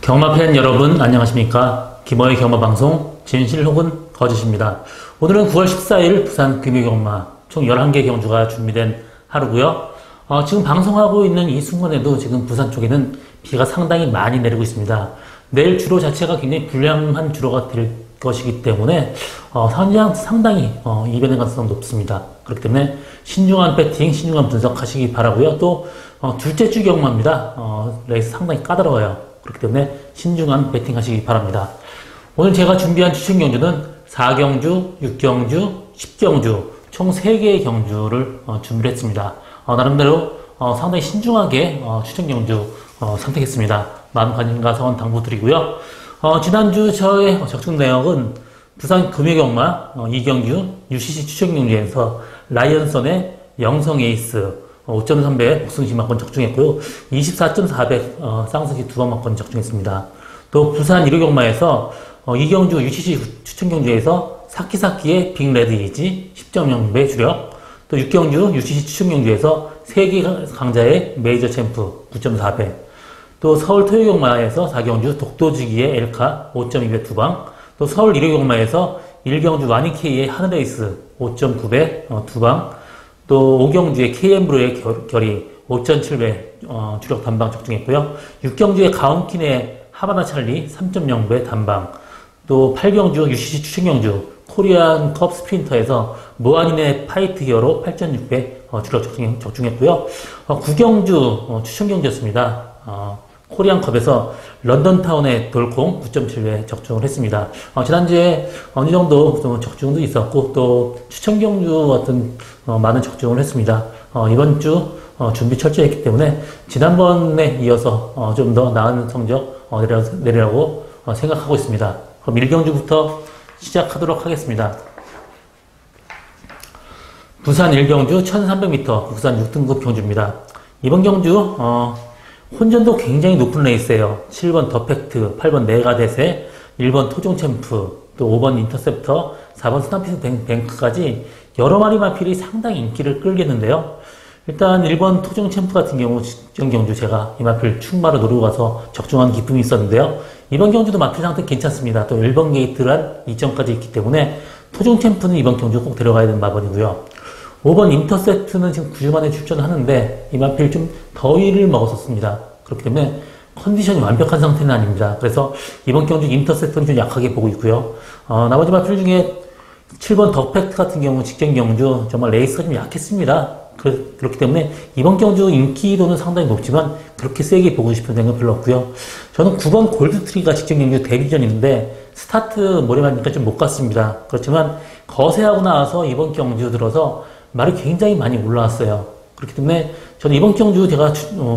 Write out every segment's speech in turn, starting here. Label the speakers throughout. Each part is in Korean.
Speaker 1: 경마 팬 여러분 안녕하십니까. 김어의 경마방송 진실 혹은 거짓입니다. 오늘은 9월 14일 부산 금요경마 총 11개 경주가 준비된 하루고요. 지금 방송하고 있는 이 순간에도 지금 부산 쪽에는 비가 상당히 많이 내리고 있습니다. 내일 주로 자체가 굉장히 불량한 주로가 될 것이기 때문에 상당히 이변의 가능성이 높습니다. 그렇기 때문에 신중한 배팅, 신중한 분석하시기 바라고요. 또 둘째 주 경마입니다. 레이스 상당히 까다로워요. 그렇기 때문에 신중한 배팅 하시기 바랍니다. 오늘 제가 준비한 추천 경주는 4경주, 6경주, 10경주 총 3개의 경주를 준비를 했습니다. 나름대로 상당히 신중하게 추천 경주 선택했습니다. 많은 관심과 성원 당부드리고요. 지난주 저의 적중 내역은 부산 금요경마 2경주 UCC 추천 경주에서 라이언선의 영성 에이스 5.3배 복승시마권 적중했고요. 24.4배 쌍승시 2번마권 적중했습니다. 또 부산 1호 경마에서 2경주 UCC 추천 경주에서 사키사키의 빅레드 이지 10.0배 주력, 또 6경주 UCC 추천 경주에서 세계 강자의 메이저 챔프 9.4배, 또 서울 토요 경마에서 4경주 독도지기의 엘카 5.2배 두방, 또 서울 1호 경마에서 1경주 와니케이의 하늘에이스 5.9배 두방, 또 5경주의 KM브로의 결이 5.7배 주력 단방 적중했고요. 6경주의 가온킨의 하바나 찰리 3.0배 단방, 또 8경주 UCC 추천경주 코리안 컵 스프린터에서 모아닌의 파이트 히어로 8.6배 주력 적중했고요. 9경주 추천경주였습니다. 코리안컵에서 런던타운의 돌콩 9.7배 적중을 했습니다. 지난주에 어느 정도 좀 적중도 있었고, 또 추천경주 같은 많은 적중을 했습니다. 이번 주 준비 철저히 했기 때문에 지난번에 이어서 좀 더 나은 성적 내리라고 생각하고 있습니다. 그럼 1경주부터 시작하도록 하겠습니다. 부산 1경주 1300m 국산 6등급 경주입니다. 이번 경주 혼전도 굉장히 높은 레이스예요. 7번 더팩트, 8번 네가데세, 1번 토종챔프, 또 5번 인터셉터, 4번 스tam피스 뱅크까지 여러 마리 마필이 상당히 인기를 끌겠는데요. 일단 1번 토종챔프 같은 경우 직전 경주 제가 이 마필 충마로 노리고 가서 적중한 기쁨이 있었는데요. 이번 경주도 마필 상태 괜찮습니다. 또 1번 게이트란 2점까지 있기 때문에 토종챔프는 이번 경주 꼭 데려가야 되는 마번이고요. 5번 인터셉트는 지금 9주 만에 출전하는데 이 마필 좀 더위를 먹었었습니다. 그렇기 때문에 컨디션이 완벽한 상태는 아닙니다. 그래서 이번 경주 인터셉트는 좀 약하게 보고 있고요. 나머지 마필 중에 7번 더팩트 같은 경우 직전 경주 정말 레이스가 좀 약했습니다. 그렇기 때문에 이번 경주 인기도는 상당히 높지만 그렇게 세게 보고 싶은 생각은 별로 없고요. 저는 9번 골드트리가 직전 경주 데뷔전인데 스타트 모래만니까 좀 못 갔습니다. 그렇지만 거세하고 나와서 이번 경주 들어서 말이 굉장히 많이 올라왔어요. 그렇기 때문에 저는 이번 경주 제가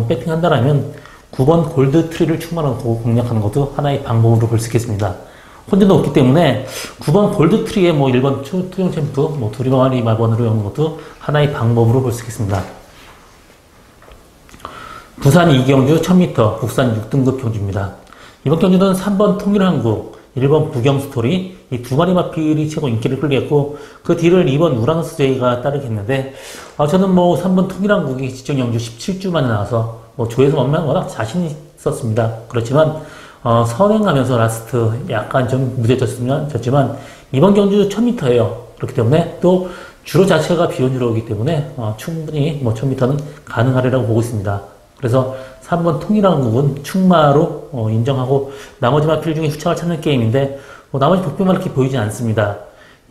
Speaker 1: 배팅한다라면 9번 골드트리를 충만하고 공략하는 것도 하나의 방법으로 볼 수 있겠습니다. 혼자도 없기 때문에 9번 골드트리에 1번 토종챔프, 두리마리 마번으로 여는 것도 하나의 방법으로 볼 수 있겠습니다. 부산 2경주 1000m 국산 6등급 경주입니다. 이번 경주는 3번 통일한국, 1번 부경스토리, 이 두 마리 마필이 최고 인기를 끌겠고, 그 뒤를 2번 우라노스 제이가 따르겠는데, 저는 3번 통일한국이 직전 경주 17주 만에 나와서, 조에서 워낙 자신이 있었습니다. 그렇지만, 선행하면서 라스트 약간 좀 무뎌졌지만, 이번 경주 1000m예요. 그렇기 때문에 또 주로 자체가 비원주로이기 때문에, 충분히 1000m는 가능하리라고 보고 있습니다. 그래서 3번 통일한국은 충마로 인정하고 나머지 마필 중에 후착을 찾는 게임인데 나머지 복병만 이렇게 보이진 않습니다.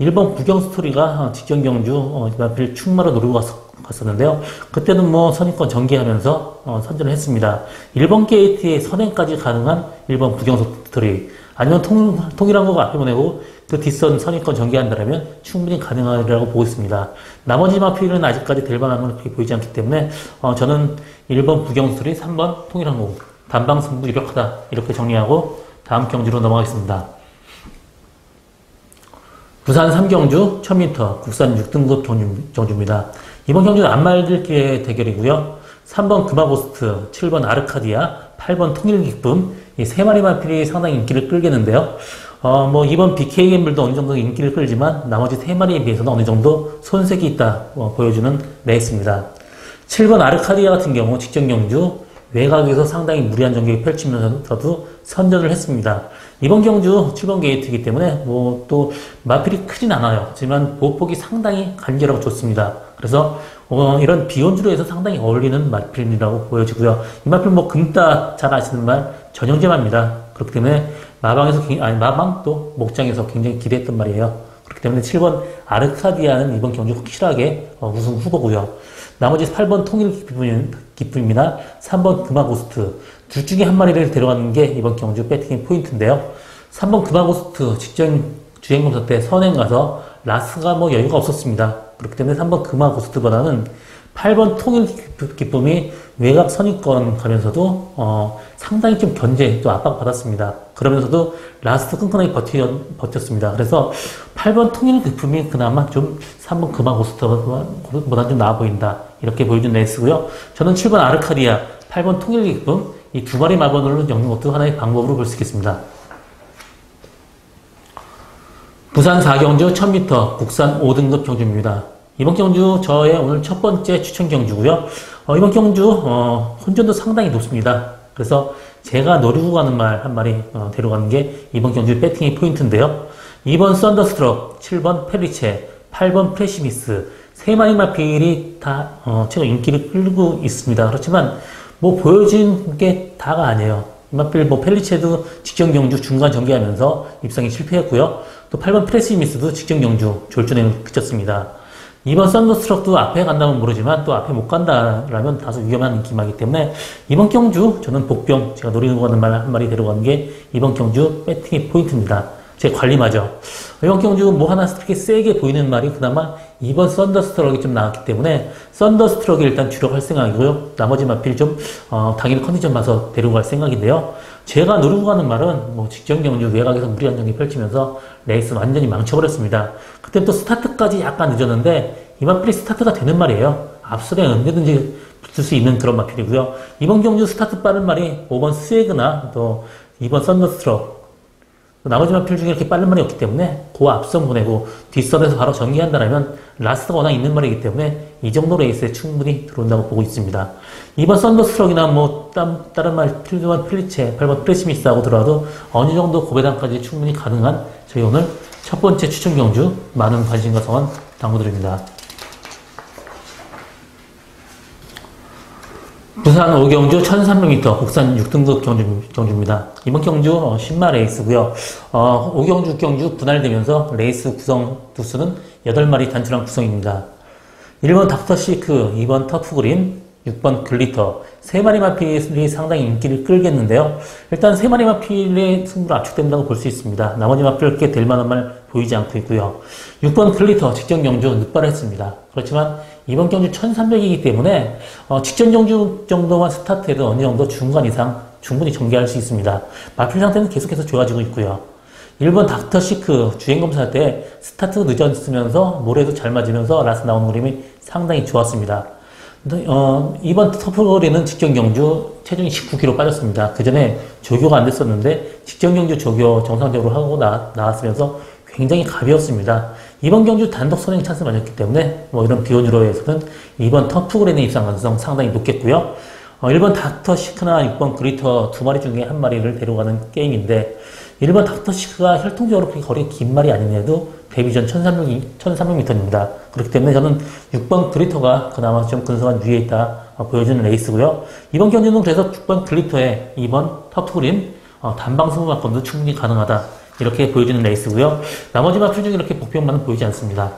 Speaker 1: 1번 부경스토리가 직전 경주 마필 충마로 노리고 갔었는데요. 그때는 선행권 전개하면서 선전을 했습니다. 1번 게이트에 선행까지 가능한 1번 부경스토리, 아니면 통일한국 앞에 보내고 그 뒷선 선행권 전개한다면 충분히 가능하리라고 보고 있습니다. 나머지 마필은 아직까지 될 만한 건 그렇게 보이지 않기 때문에 저는 1번 부경스토리, 3번 통일한국, 단방 승부 유력하다 이렇게 정리하고 다음 경주로 넘어가겠습니다. 부산 3경주 1000m 국산 6등급 경주입니다. 이번 경주는 안말들기의 대결이고요. 3번 금화고스트, 7번 아르카디아, 8번 통일기쁨, 이 세 마리 마필이 상당히 인기를 끌겠는데요. 이번 BKGambler도 어느 정도 인기를 끌지만 나머지 세 마리에 비해서는 어느 정도 손색이 있다 보여주는 레이스입니다. 7번 아르카디아 같은 경우 직전 경주 외곽에서 상당히 무리한 전격이 펼치면서도 선전을 했습니다. 이번 경주 7번 게이트이기 때문에 뭐 또 마필이 크진 않아요. 하지만 보폭이 상당히 간결하고 좋습니다. 그래서 이런 비원주로 해서 상당히 어울리는 마필이라고 보여지고요. 이 마필 뭐 금따 잘 아시는 말 전형제마입니다. 그렇기 때문에 마방 또 목장에서 굉장히 기대했던 말이에요. 그렇기 때문에 7번 아르카디아는 이번 경주 확실하게 우승 후보고요. 나머지 8번 통일 기쁨이나 3번 금화고스트 둘 중에 한 마리를 데려가는 게 이번 경주 배팅의 포인트인데요. 3번 금화고스트 직전 주행검사 때 선행 가서 라스가 뭐 여유가 없었습니다. 그렇기 때문에 3번 금화고스트보다는 8번 통일 기쁨이 외곽 선입권 가면서도 상당히 좀 견제 또 압박받았습니다. 그러면서도 라스트 끈끈하게 버텼습니다. 그래서 8번 통일 기쁨이 그나마 좀 3번 금화고스트보다 좀 나아 보인다. 이렇게 보여준 레이스고요. 저는 7번 아르카디아, 8번 통일 기쁨 이 두 마리 마번을 엮는 것도 하나의 방법으로 볼 수 있겠습니다. 부산 4경주 1000m 국산 5등급 경주입니다. 이번 경주 저의 오늘 첫 번째 추천 경주고요. 이번 경주 혼전도 상당히 높습니다. 그래서 제가 노리고 가는 말 한 마리 데려가는 게 이번 경주 배팅의 포인트인데요. 2번 썬더스트럭, 7번 페리체, 8번 프레시미스 세 마리 마필이 다 최근 인기를 끌고 있습니다. 그렇지만 뭐 보여진 게 다가 아니에요. 이마필 뭐 펠리체도 직전 경주 중간 전개하면서 입상에 실패했고요. 또 8번 프레시미스도 직전 경주 졸전에 그쳤습니다. 2번 썬더스트럭도 앞에 간다면 모르지만 또 앞에 못 간다라면 다소 위험한 인기마이기 때문에 이번 경주 저는 복병 제가 노리고 가는 말 한 마리 데려가는 게 이번 경주 배팅의 포인트입니다. 제 관리마죠. 이번 경주 뭐 하나 그렇게 세게 보이는 말이 그나마 2번 썬더스트럭이 좀 나왔기 때문에 썬더스트럭이 일단 주력할 생각이고요. 나머지 마필 좀 당일 컨디션 봐서 데려갈 생각인데요. 제가 노리고 가는 말은 뭐 직전 경주 외곽에서 무리한 경기 펼치면서 레이스 완전히 망쳐버렸습니다. 그때 또 스타트까지 약간 늦었는데 이 마필이 스타트가 되는 말이에요. 앞선에 언제든지 붙을 수 있는 그런 마필이고요. 이번 경주 스타트 빠른 말이 5번 스웨그나 또 2번 썬더스트럭 나머지 마필 중에 이렇게 빠른 말이 없기 때문에 그 앞선 보내고 뒷선에서 바로 전개한다면 라스트가 워낙 있는 말이기 때문에 이 정도 레이스에 충분히 들어온다고 보고 있습니다. 2번 썬더스트럭이나 뭐 다른 말 7번 필리체, 8번 프레시미스하고 들어와도 어느 정도 고배당까지 충분히 가능한 저희 오늘 첫 번째 추천 경주 많은 관심과 성원 당부드립니다. 부산 5경주 1300m 국산 6등급 경주입니다. 이번 경주 신마 레이스고요. 5경주, 6경주 분할되면서 레이스 구성 두수는 8마리 단출한 구성입니다. 1번 닥터시크, 2번 터프그린, 6번 글리터 3마리 마필이 상당히 인기를 끌겠는데요. 일단 3마리 마필의 승부를 압축된다고 볼 수 있습니다. 나머지 마필 꽤 될 만한 말 보이지 않고 있고요. 6번 글리터 직전 경주 늑발했습니다. 그렇지만 이번 경주 1300이기 때문에 직전 경주 정도만 스타트해도 어느 정도 중간 이상 충분히 전개할 수 있습니다. 마필 상태는 계속해서 좋아지고 있고요. 1번 닥터시크 주행검사 때 스타트 늦었으면서 모래도 잘 맞으면서 라스 나오는 그림이 상당히 좋았습니다. 이번 터프거리는 직전 경주 체중이 19kg 빠졌습니다. 그 전에 조교가 안 됐었는데 직전 경주 조교 정상적으로 하고 나왔으면서 굉장히 가벼웠습니다. 이번 경주 단독 선행 찬스 맞았기 때문에 뭐 이런 비원유로에서는 이번 터프그린의 입상 가능성 상당히 높겠고요. 1번 닥터시크나 6번 그리터 두 마리 중에 한 마리를 데려가는 게임인데 1번 닥터시크가 혈통적으로 그렇게 거리가 긴 말이 아니네도 데뷔전 1300m입니다. 그렇기 때문에 저는 6번 그리터가 그나마 좀 근성한 위에 있다 보여주는 레이스고요. 이번 경주는 그래서 6번 그리터에 2번 터프그린 단방 승부 맞건도 충분히 가능하다. 이렇게 보여주는 레이스고요. 나머지 마필 중에 이렇게 복병만은 보이지 않습니다.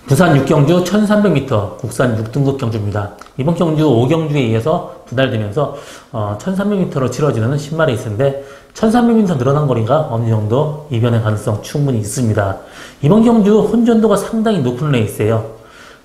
Speaker 1: 부산 6경주 1300m 국산 6등급 경주입니다. 이번 경주 5경주에 의해서 분할되면서 1300m로 치러지는 신마 레이스인데 1300m 늘어난 거리가 어느 정도 이변의 가능성 충분히 있습니다. 이번 경주 혼전도가 상당히 높은 레이스예요.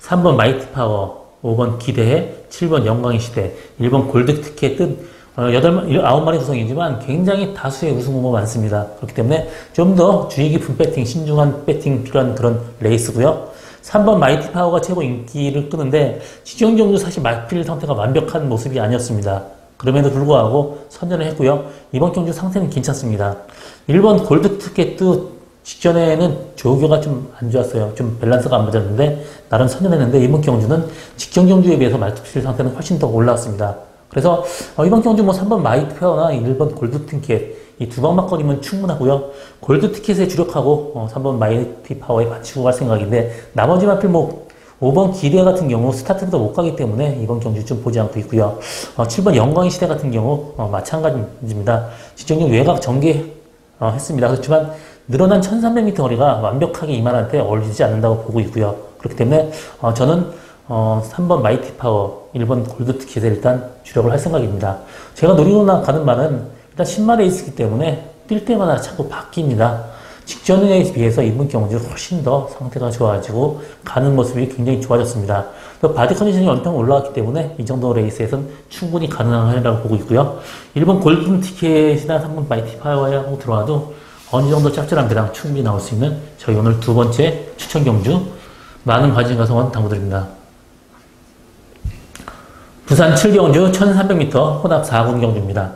Speaker 1: 3번 마이티 파워, 5번 기대해, 7번 영광의 시대, 1번 골드 티켓 등 9마리 구성이지만 굉장히 다수의 우승 후보 많습니다. 그렇기 때문에 좀 더 주의 깊은 배팅, 신중한 배팅 필요한 그런 레이스고요. 3번 마이티 파워가 최고 인기를 끄는데 직전 경주 사실 마필 상태가 완벽한 모습이 아니었습니다. 그럼에도 불구하고 선전을 했고요. 이번 경주 상태는 괜찮습니다. 1번 골드 티켓도 직전에는 조교가 좀 안 좋았어요. 좀 밸런스가 안 맞았는데 나름 선전했는데 이번 경주는 직전 경주에 비해서 말뚝질 상태는 훨씬 더 올라왔습니다. 그래서 이번 경주 뭐 3번 마이트 페어나 1번 골드 티켓 이 두 방만 거리면 충분하고요. 골드 티켓에 주력하고 3번 마이티 파워에 받치고 갈 생각인데 나머지 마필 뭐 5번 기대 같은 경우 스타트부터 못 가기 때문에 이번 경주 좀 보지 않고 있고요. 7번 영광의 시대 같은 경우 마찬가지입니다. 직전경 외곽 전개 했습니다. 그렇지만 늘어난 1300m 거리가 완벽하게 이만한테 어울리지 않는다고 보고 있고요. 그렇기 때문에 저는 3번 마이티 파워, 1번 골드 티켓에 일단 주력을 할 생각입니다. 제가 노리고 가는 말은 일단 10마 레이스이기 때문에 뛸 때마다 자꾸 바뀝니다. 직전에 비해서 이번 경주 훨씬 더 상태가 좋아지고 가는 모습이 굉장히 좋아졌습니다. 또 바디 컨디션이 어느 정도 올라왔기 때문에 이 정도 레이스에서는 충분히 가능하다고 보고 있고요. 1번 골든 티켓이나 3번 마이티 파워에 하고 들어와도 어느 정도 짭짤한 배당 충분히 나올 수 있는 저희 오늘 두 번째 추천 경주 많은 관심과 성원 당부드립니다. 부산 7경주 1300m 혼합 4군 경주입니다.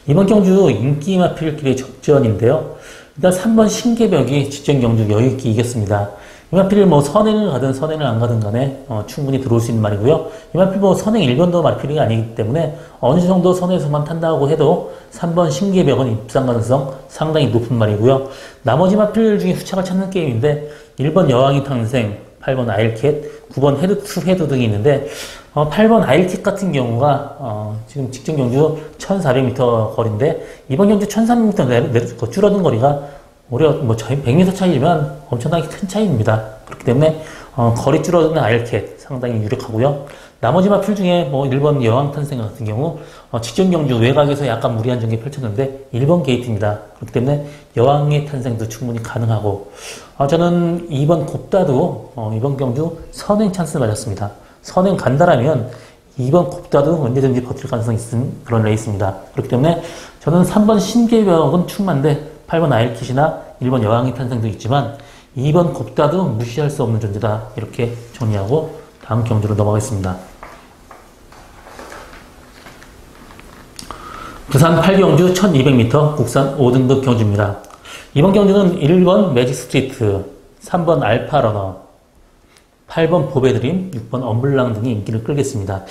Speaker 1: 이번 경주 인기 마필길의 접전인데요. 일단 3번 신계벽이 직전 경주 여유있게 이겼습니다. 이 마필을 뭐 선행을 가든 선행을 안 가든 간에 충분히 들어올 수 있는 말이고요. 이 마필 뭐 선행 1번도 마필이 아니기 때문에 어느 정도 선에서만 탄다고 해도 3번 신계벽은 입상 가능성 상당히 높은 말이고요. 나머지 마필 중에 후차가 찾는 게임인데 1번 여왕이 탄생, 8번 아일캣, 9번 헤드 등이 있는데 8번 아일캣 같은 경우가 지금 직전 경주 1400m 거리인데 이번 경주 1300m 줄어든 거리가 오히려 뭐 100m 차이지만 엄청나게 큰 차이입니다. 그렇기 때문에 거리 줄어드는 아일캣 상당히 유력하고요. 나머지 마필 중에 뭐 1번 여왕 탄생 같은 경우 직전 경주 외곽에서 약간 무리한 전개 펼쳤는데 1번 게이트입니다. 그렇기 때문에 여왕의 탄생도 충분히 가능하고 저는 2번 곱다도 이번 경주 선행 찬스 맞았습니다. 선행 간다라면 2번 곱다도 언제든지 버틸 가능성이 있는 그런 레이스입니다. 그렇기 때문에 저는 3번 신계벽은 충만데 8번 아일킷이나 1번 여왕의 탄생도 있지만 2번 곱다도 무시할 수 없는 존재다. 이렇게 정리하고 다음 경주로 넘어가겠습니다. 부산 8경주 1200m 국산 5등급 경주입니다. 이번 경주는 1번 매직 스트리트, 3번 알파러너, 8번 보베드림, 6번 엄블랑 등이 인기를 끌겠습니다.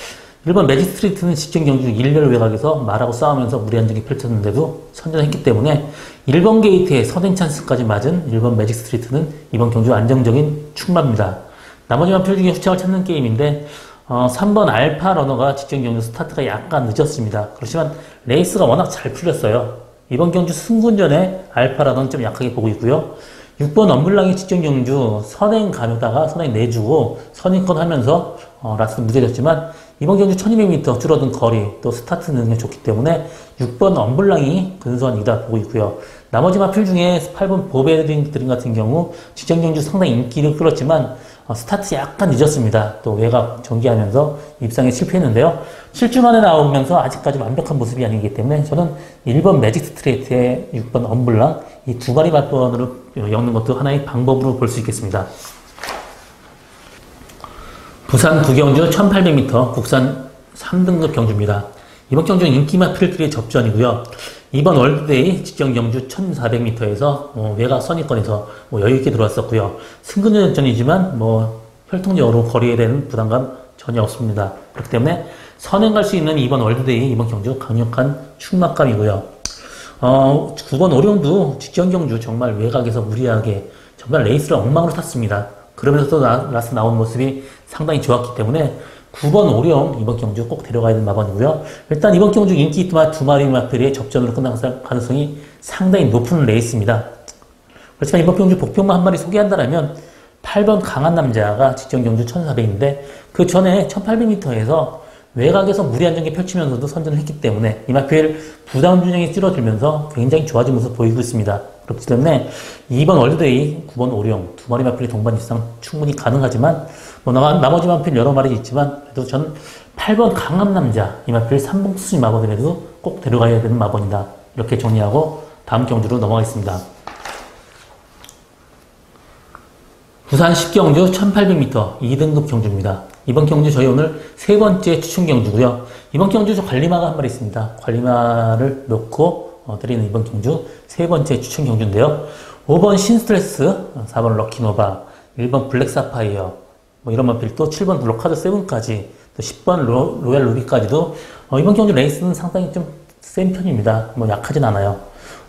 Speaker 1: 1번 매직 스트리트는 직전 경주 1열 외곽에서 말하고 싸우면서 무리한 적이 펼쳤는데도 선전했기 때문에 1번 게이트에 선행 찬스까지 맞은 1번 매직 스트리트는 이번 경주 안정적인 충마입니다. 나머지 마필 중에 후착을 찾는 게임인데 3번 알파 러너가 직전 경주 스타트가 약간 늦었습니다. 그렇지만 레이스가 워낙 잘 풀렸어요. 이번 경주 승군전에 알파 러너는 좀 약하게 보고 있고요. 6번 엄블랑이 직전 경주 선행 가려다가 선행 내주고 선행권 하면서 라스트 무죄졌지만 이번 경주 1200m 줄어든 거리 또 스타트 능력이 좋기 때문에 6번 엄블랑이 근소한 이다 보고 있고요. 나머지 마필 중에 8번 보베드림 같은 경우 직전 경주 상당히 인기를 끌었지만 스타트 약간 늦었습니다. 또 외곽 전개하면서 입상에 실패했는데요. 7주 만에 나오면서 아직까지 완벽한 모습이 아니기 때문에 저는 1번 매직 스트레이트에 6번 엄블랑 이 두 가지 발권으로 엮는 것도 하나의 방법으로 볼 수 있겠습니다. 부산 9경주 1800m 국산 3등급 경주입니다. 이번 경주는 인기마 필들의 접전이고요. 이번 월드데이 직전 경주 1400m에서 외곽 선입권에서 여유있게 들어왔었고요. 승근전이지만 혈통적으로 거리에 대한 부담감 전혀 없습니다. 그렇기 때문에 선행 갈 수 있는 이번 월드데이 이번 경주 강력한 충막감이고요. 9번 오룡도 직전 경주 정말 외곽에서 무리하게 정말 레이스를 엉망으로 탔습니다. 그러면서 또 라스트 나온 모습이 상당히 좋았기 때문에 9번 오룡 이번 경주 꼭 데려가야 되는 마번이고요. 일단 이번 경주 인기 두 마리 마필의 접전으로 끝날 가능성이 상당히 높은 레이스입니다. 그렇지만 이번 경주 복병만 한 마리 소개한다면 8번 강한 남자가 직전 경주 1400인데 그 전에 1800m에서 외곽에서 무리한 전개 펼치면서도 선전을 했기 때문에 이 마필 부담 균형이 줄어들면서 굉장히 좋아진 모습을 보이고 있습니다. 그렇기 때문에 2번 월드데이, 9번 오룡 두 마리 마필이 동반 입상 충분히 가능하지만 나머지 마필 여러 마리 있지만 그래도 저는 8번 강한 남자 이 마필 3번 수순 마번이라도 꼭 데려가야 되는 마번이다. 이렇게 정리하고 다음 경주로 넘어가겠습니다. 부산 10경주 1800m 2등급 경주입니다. 이번 경주 저희 오늘 세 번째 추천 경주고요. 이번 경주 관리마가 한 마리 있습니다. 관리마를 놓고 드리는 이번 경주 세 번째 추천 경주인데요. 5번 신스트레스, 4번 럭키노바, 1번 블랙사파이어, 뭐 이런 마필 또 7번 로카드 7까지, 또 10번 로얄 루비까지도 이번 경주 레이스는 상당히 좀 센 편입니다. 뭐 약하진 않아요.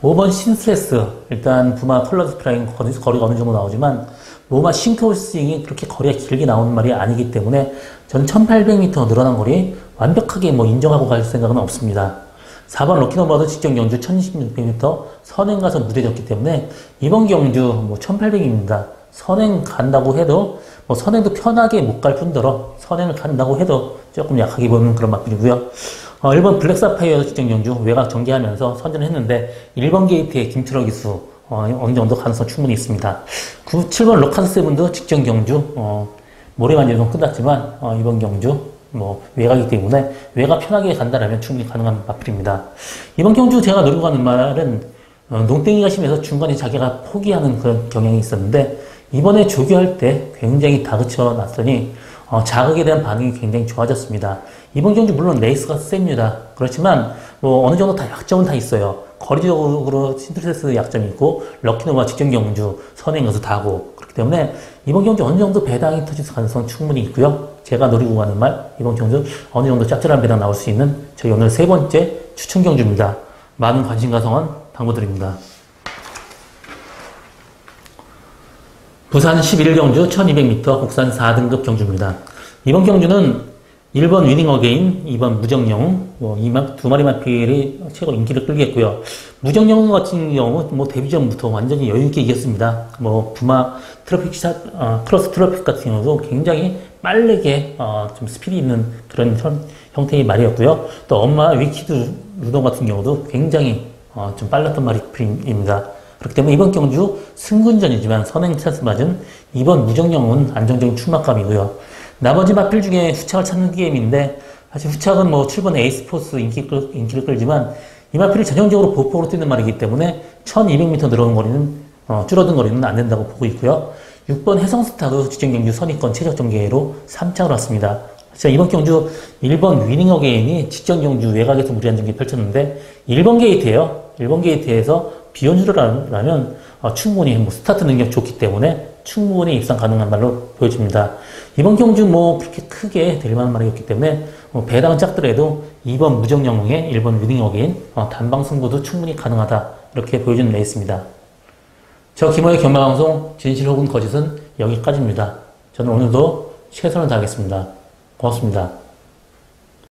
Speaker 1: 5번 신스트레스, 일단 부마 컬러드 프라잉 거리가 어느 정도 나오지만 로마 싱크홀스윙이 그렇게 거리가 길게 나오는 말이 아니기 때문에 저는 1800m 늘어난 거리 완벽하게 뭐 인정하고 갈 생각은 없습니다. 4번 럭키노바도 직전 경주 1600m 선행 가서 무뎌졌기 때문에 이번 경주 뭐 1800입니다. 선행 간다고 해도 뭐 선행도 편하게 못 갈 뿐더러 선행을 간다고 해도 조금 약하게 보는 그런 맛들이고요. 1번 블랙사파이어 직전 경주 외곽 전개하면서 선전을 했는데 1번 게이트의 김트럭 기수 어느 정도 가능성 충분히 있습니다. 7번 로카드 세븐도 직전 경주 모레만 예정 끝났지만 이번 경주 뭐 외곽이기 때문에 외곽 편하게 간다라면 충분히 가능한 마필입니다. 이번 경주 제가 노리고 가는 말은 농땡이가 심해서 중간에 자기가 포기하는 그런 경향이 있었는데 이번에 조교할 때 굉장히 다그쳐 놨더니 자극에 대한 반응이 굉장히 좋아졌습니다. 이번 경주 물론 레이스가 셉니다. 그렇지만 뭐 어느 정도 다 약점은 다 있어요. 거리적으로 신트레스 약점이 있고 럭키노바 직전 경주 선행 가서 다고 그렇기 때문에 이번 경주 어느 정도 배당이 터질 가능성 충분히 있고요. 제가 노리고 가는 말 이번 경주 어느 정도 짭짤한 배당 나올 수 있는 저희 오늘 세 번째 추천 경주입니다. 많은 관심과 성원 당부드립니다. 부산 11경주 1200m 국산 4등급 경주입니다. 이번 경주는 1번 위닝 어게인, 2번 무정영웅, 두 마리 마필이 최고 인기를 끌겠고요. 무정영웅 같은 경우, 데뷔 전부터 완전히 여유있게 이겼습니다. 부마 트로픽 크로스 트로픽 같은 경우도 굉장히 빠르게, 좀 스피드 있는 그런 형태의 말이었고요. 또 엄마 위키드 루동 같은 경우도 굉장히, 좀 빨랐던 말입니다. 그렇기 때문에 이번 경주 승군전이지만 선행 찬스 맞은 2번 무정영웅은 안정적인 출마감이고요. 나머지 마필 중에 후착을 찾는 게임인데 사실 후착은 7번 에이스포스 인기를 끌지만 이 마필이 전형적으로 보폭으로 뛰는 말이기 때문에 1200m 늘어온 거리는 줄어든 거리는 안 된다고 보고 있고요. 6번 해성스타도 직전 경주 선입권 최적 전개로 3착을 왔습니다. 이번 경주 1번 위닝 어게인이 직전 경주 외곽에서 무리한 전개 펼쳤는데 1번 게이트예요. 1번 게이트에서 비원주라면 충분히 스타트 능력 좋기 때문에 충분히 입상 가능한 말로 보여집니다. 이번 경주 그렇게 크게 될 만한 말이었기 때문에 배당은 작더라도 2번 무정영웅의 1번 위닝 어게인 단방 승부도 충분히 가능하다 이렇게 보여주는 레이스입니다. 저 김호의 경마방송 진실 혹은 거짓은 여기까지입니다. 저는 오늘도 최선을 다하겠습니다. 고맙습니다.